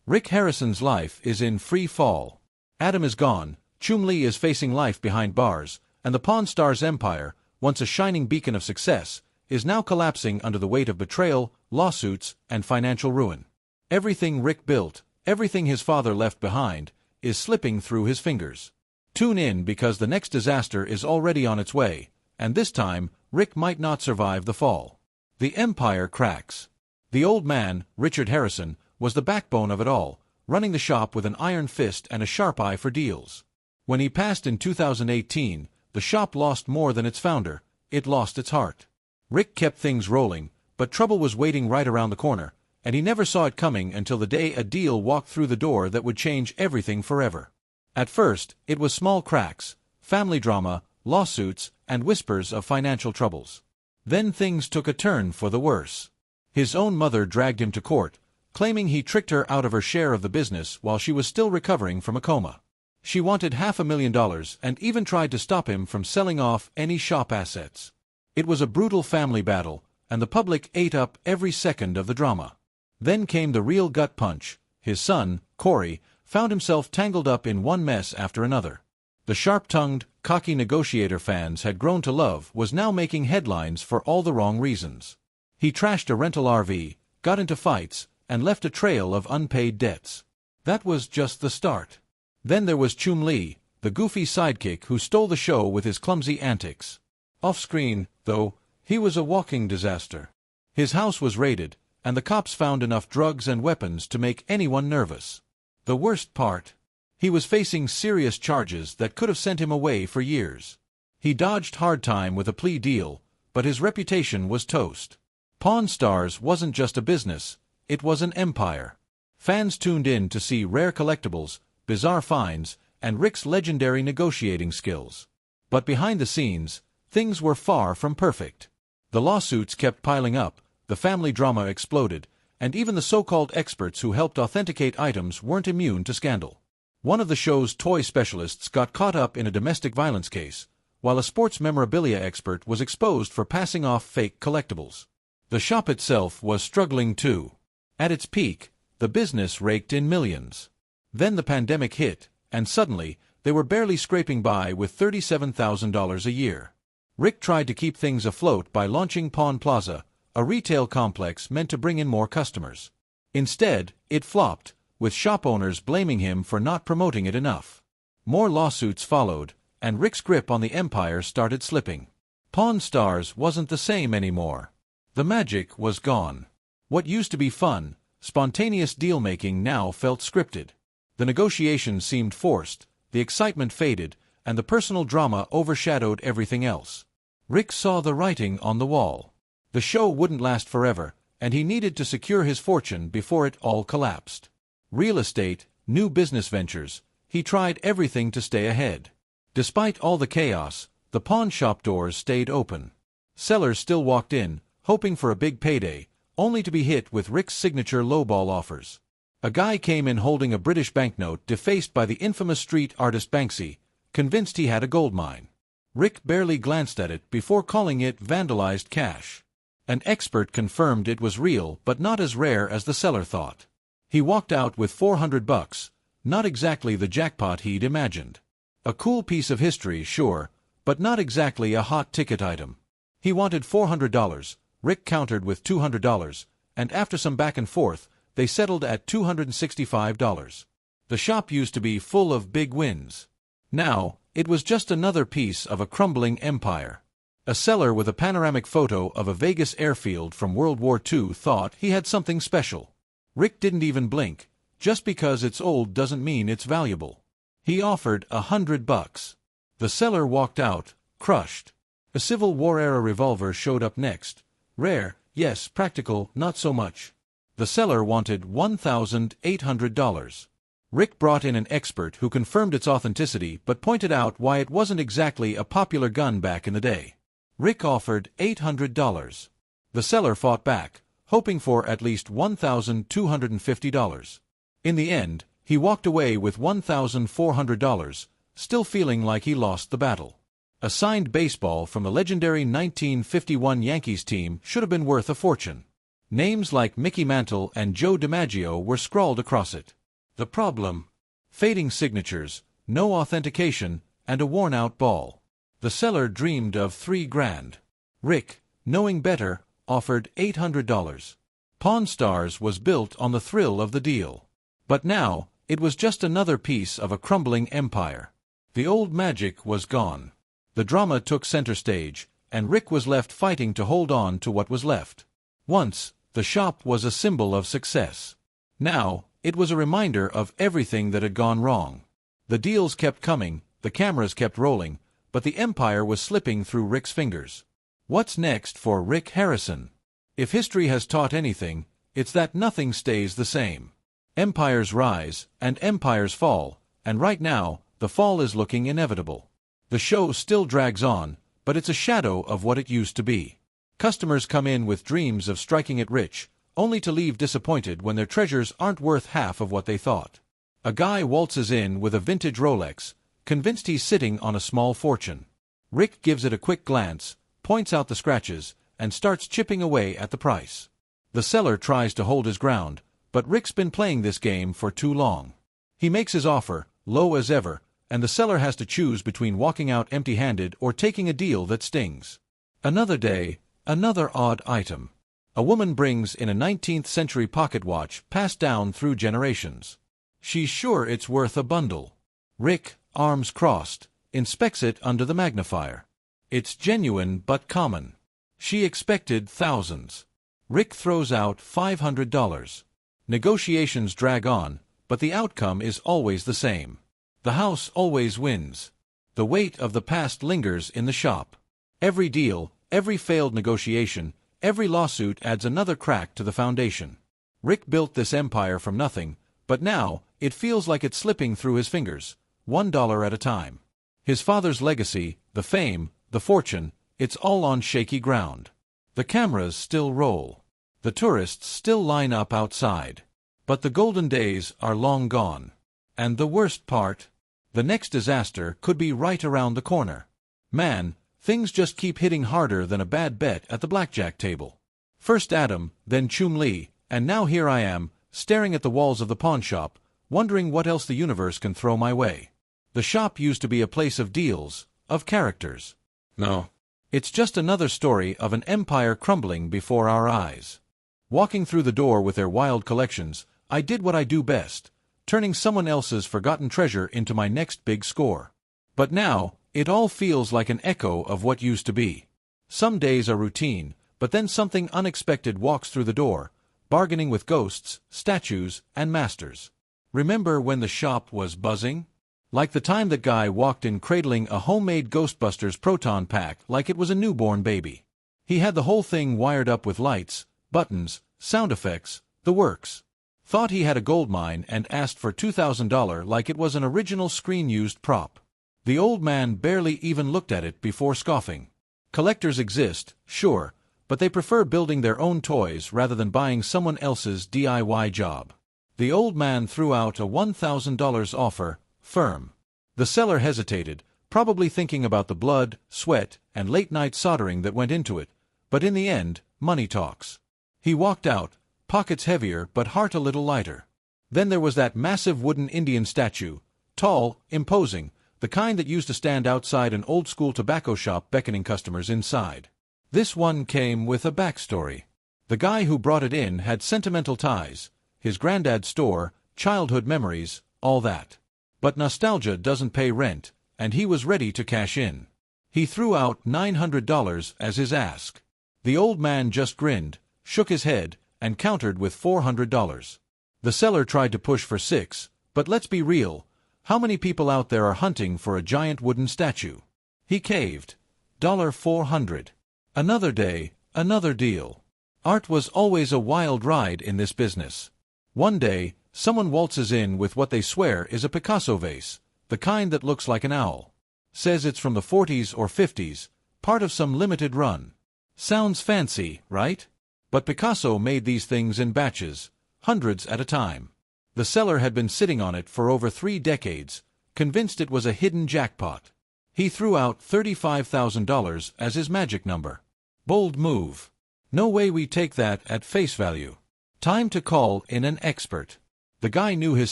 Rick Harrison's life is in free fall. Adam is gone, Chumlee is facing life behind bars, and the Pawn Stars empire, once a shining beacon of success, is now collapsing under the weight of betrayal, lawsuits, and financial ruin. Everything Rick built, everything his father left behind, is slipping through his fingers. Tune in because the next disaster is already on its way, and this time, Rick might not survive the fall. The empire cracks. The old man, Richard Harrison, was the backbone of it all, running the shop with an iron fist and a sharp eye for deals. When he passed in 2018, the shop lost more than its founder, it lost its heart. Rick kept things rolling, but trouble was waiting right around the corner, and he never saw it coming until the day a deal walked through the door that would change everything forever. At first, it was small cracks, family drama, lawsuits, and whispers of financial troubles. Then things took a turn for the worse. His own mother dragged him to court, claiming he tricked her out of her share of the business while she was still recovering from a coma. She wanted $500,000 and even tried to stop him from selling off any shop assets. It was a brutal family battle, and the public ate up every second of the drama. Then came the real gut punch. His son, Corey, found himself tangled up in one mess after another. The sharp-tongued, cocky negotiator fans had grown to love was now making headlines for all the wrong reasons. He trashed a rental RV, got into fights, and left a trail of unpaid debts. That was just the start. Then there was Chumlee, the goofy sidekick who stole the show with his clumsy antics. Off-screen, though, he was a walking disaster. His house was raided, and the cops found enough drugs and weapons to make anyone nervous. The worst part? He was facing serious charges that could have sent him away for years. He dodged hard time with a plea deal, but his reputation was toast. Pawn Stars wasn't just a business, it was an empire. Fans tuned in to see rare collectibles, bizarre finds, and Rick's legendary negotiating skills. But behind the scenes, things were far from perfect. The lawsuits kept piling up, the family drama exploded, and even the so-called experts who helped authenticate items weren't immune to scandal. One of the show's toy specialists got caught up in a domestic violence case, while a sports memorabilia expert was exposed for passing off fake collectibles. The shop itself was struggling too. At its peak, the business raked in millions. Then the pandemic hit, and suddenly, they were barely scraping by with $37,000 a year. Rick tried to keep things afloat by launching Pawn Plaza, a retail complex meant to bring in more customers. Instead, it flopped, with shop owners blaming him for not promoting it enough. More lawsuits followed, and Rick's grip on the empire started slipping. Pawn Stars wasn't the same anymore. The magic was gone. What used to be fun, spontaneous deal-making now felt scripted. The negotiations seemed forced, the excitement faded, and the personal drama overshadowed everything else. Rick saw the writing on the wall. The show wouldn't last forever, and he needed to secure his fortune before it all collapsed. Real estate, new business ventures, he tried everything to stay ahead. Despite all the chaos, the pawn shop doors stayed open. Sellers still walked in, hoping for a big payday, only to be hit with Rick's signature lowball offers. A guy came in holding a British banknote defaced by the infamous street artist Banksy, convinced he had a gold mine. Rick barely glanced at it before calling it vandalized cash. An expert confirmed it was real but not as rare as the seller thought. He walked out with $400, not exactly the jackpot he'd imagined. A cool piece of history, sure, but not exactly a hot ticket item. He wanted $400, Rick countered with $200, and after some back and forth, they settled at $265. The shop used to be full of big wins. Now, it was just another piece of a crumbling empire. A seller with a panoramic photo of a Vegas airfield from World War II thought he had something special. Rick didn't even blink. Just because it's old doesn't mean it's valuable. He offered $100. The seller walked out, crushed. A Civil War-era revolver showed up next. Rare, yes, practical, not so much. The seller wanted $1,800. Rick brought in an expert who confirmed its authenticity but pointed out why it wasn't exactly a popular gun back in the day. Rick offered $800. The seller fought back, hoping for at least $1,250. In the end, he walked away with $1,400, still feeling like he lost the battle. A signed baseball from the legendary 1951 Yankees team should have been worth a fortune. Names like Mickey Mantle and Joe DiMaggio were scrawled across it. The problem? Fading signatures, no authentication, and a worn-out ball. The seller dreamed of $3,000. Rick, knowing better, offered $800. Pawn Stars was built on the thrill of the deal. But now, it was just another piece of a crumbling empire. The old magic was gone. The drama took center stage, and Rick was left fighting to hold on to what was left. Once, the shop was a symbol of success. Now, it was a reminder of everything that had gone wrong. The deals kept coming, the cameras kept rolling, but the empire was slipping through Rick's fingers. What's next for Rick Harrison? If history has taught anything, it's that nothing stays the same. Empires rise, and empires fall, and right now, the fall is looking inevitable. The show still drags on, but it's a shadow of what it used to be. Customers come in with dreams of striking it rich, only to leave disappointed when their treasures aren't worth half of what they thought. A guy waltzes in with a vintage Rolex, convinced he's sitting on a small fortune. Rick gives it a quick glance, points out the scratches, and starts chipping away at the price. The seller tries to hold his ground, but Rick's been playing this game for too long. He makes his offer, low as ever, and the seller has to choose between walking out empty-handed or taking a deal that stings. Another day, another odd item. A woman brings in a 19th-century pocket watch passed down through generations. She's sure it's worth a bundle. Rick, arms crossed, inspects it under the magnifier. It's genuine but common. She expected thousands. Rick throws out $500. Negotiations drag on, but the outcome is always the same. The house always wins. The weight of the past lingers in the shop. Every deal, every failed negotiation, every lawsuit adds another crack to the foundation. Rick built this empire from nothing, but now, it feels like it's slipping through his fingers, $1 at a time. His father's legacy, the fame, the fortune, it's all on shaky ground. The cameras still roll. The tourists still line up outside. But the golden days are long gone. And the worst part? The next disaster could be right around the corner. Man, things just keep hitting harder than a bad bet at the blackjack table. First Adam, then Chumlee, and now here I am, staring at the walls of the pawn shop, wondering what else the universe can throw my way. The shop used to be a place of deals, of characters. No. It's just another story of an empire crumbling before our eyes. Walking through the door with their wild collections, I did what I do best, turning someone else's forgotten treasure into my next big score. But now, it all feels like an echo of what used to be. Some days are routine, but then something unexpected walks through the door, bargaining with ghosts, statues, and masters. Remember when the shop was buzzing? Like the time that guy walked in cradling a homemade Ghostbusters proton pack like it was a newborn baby. He had the whole thing wired up with lights, buttons, sound effects, the works. Thought he had a gold mine and asked for $2,000 like it was an original screen-used prop. The old man barely even looked at it before scoffing. Collectors exist, sure, but they prefer building their own toys rather than buying someone else's DIY job. The old man threw out a $1,000 offer, firm. The seller hesitated, probably thinking about the blood, sweat, and late-night soldering that went into it, but in the end, money talks. He walked out, pockets heavier but heart a little lighter. Then there was that massive wooden Indian statue, tall, imposing, the kind that used to stand outside an old-school tobacco shop beckoning customers inside. This one came with a backstory. The guy who brought it in had sentimental ties, his granddad's store, childhood memories, all that. But nostalgia doesn't pay rent, and he was ready to cash in. He threw out $900 as his ask. The old man just grinned, shook his head, and countered with $400. The seller tried to push for $600, but let's be real, how many people out there are hunting for a giant wooden statue? He caved. $400. Another day, another deal. Art was always a wild ride in this business. One day, someone waltzes in with what they swear is a Picasso vase, the kind that looks like an owl. Says it's from the 40s or 50s, part of some limited run. Sounds fancy, right? But Picasso made these things in batches, hundreds at a time. The seller had been sitting on it for over 3 decades, convinced it was a hidden jackpot. He threw out $35,000 as his magic number. Bold move. No way we take that at face value. Time to call in an expert. The guy knew his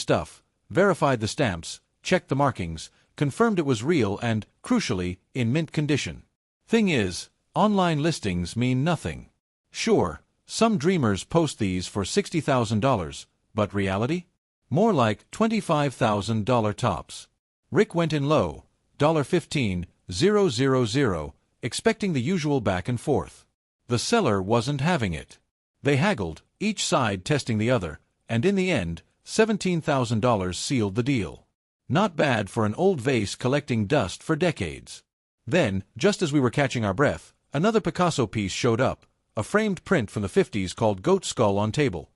stuff, verified the stamps, checked the markings, confirmed it was real and, crucially, in mint condition. Thing is, online listings mean nothing. Sure, some dreamers post these for $60,000, but reality? More like $25,000 tops. Rick went in low, $15,000, expecting the usual back and forth. The seller wasn't having it. They haggled, each side testing the other, and in the end, $17,000 sealed the deal. Not bad for an old vase collecting dust for decades. Then, just as we were catching our breath, another Picasso piece showed up, a framed print from the 50s called Goat Skull on Table.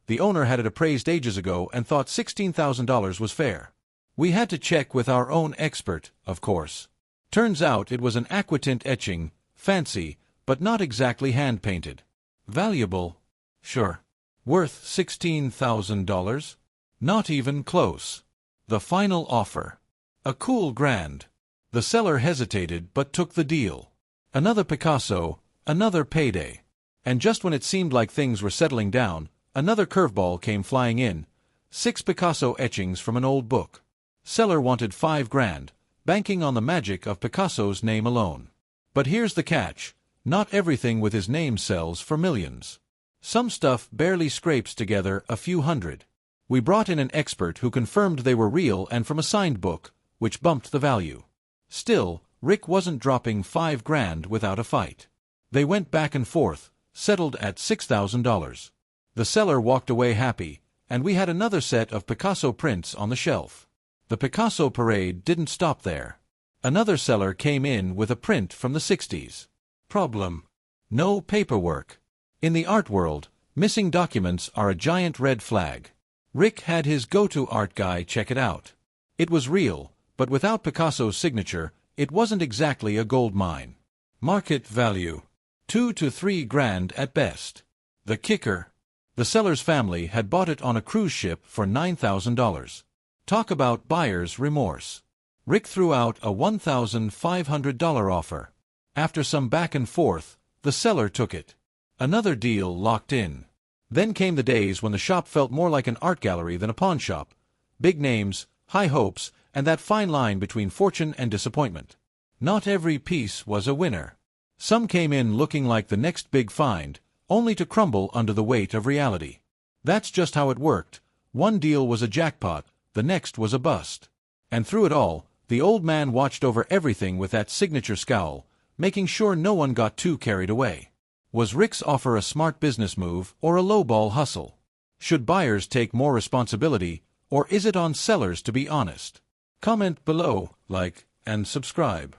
The owner had it appraised ages ago and thought $16,000 was fair. We had to check with our own expert, of course. Turns out it was an aquatint etching, fancy, but not exactly hand-painted. Valuable? Sure. Worth $16,000? Not even close. The final offer. A cool grand. The seller hesitated but took the deal. Another Picasso, another payday. And just when it seemed like things were settling down, another curveball came flying in. 6 Picasso etchings from an old book. Seller wanted $5 grand, banking on the magic of Picasso's name alone. But here's the catch. Not everything with his name sells for millions. Some stuff barely scrapes together a few hundred. We brought in an expert who confirmed they were real and from a signed book, which bumped the value. Still, Rick wasn't dropping $5 grand without a fight. They went back and forth, settled at $6,000. The seller walked away happy, and we had another set of Picasso prints on the shelf. The Picasso parade didn't stop there. Another seller came in with a print from the 60s. Problem: no paperwork. In the art world, missing documents are a giant red flag. Rick had his go-to art guy check it out. It was real, but without Picasso's signature, it wasn't exactly a gold mine. Market value: $2 to $3 grand at best. The kicker: the seller's family had bought it on a cruise ship for $9,000. Talk about buyer's remorse. Rick threw out a $1,500 offer. After some back and forth, the seller took it. Another deal locked in. Then came the days when the shop felt more like an art gallery than a pawn shop. Big names, high hopes, and that fine line between fortune and disappointment. Not every piece was a winner. Some came in looking like the next big find, only to crumble under the weight of reality. That's just how it worked. One deal was a jackpot, the next was a bust. And through it all, the old man watched over everything with that signature scowl, making sure no one got too carried away. Was Rick's offer a smart business move or a lowball hustle? Should buyers take more responsibility, or is it on sellers to be honest? Comment below, like, and subscribe.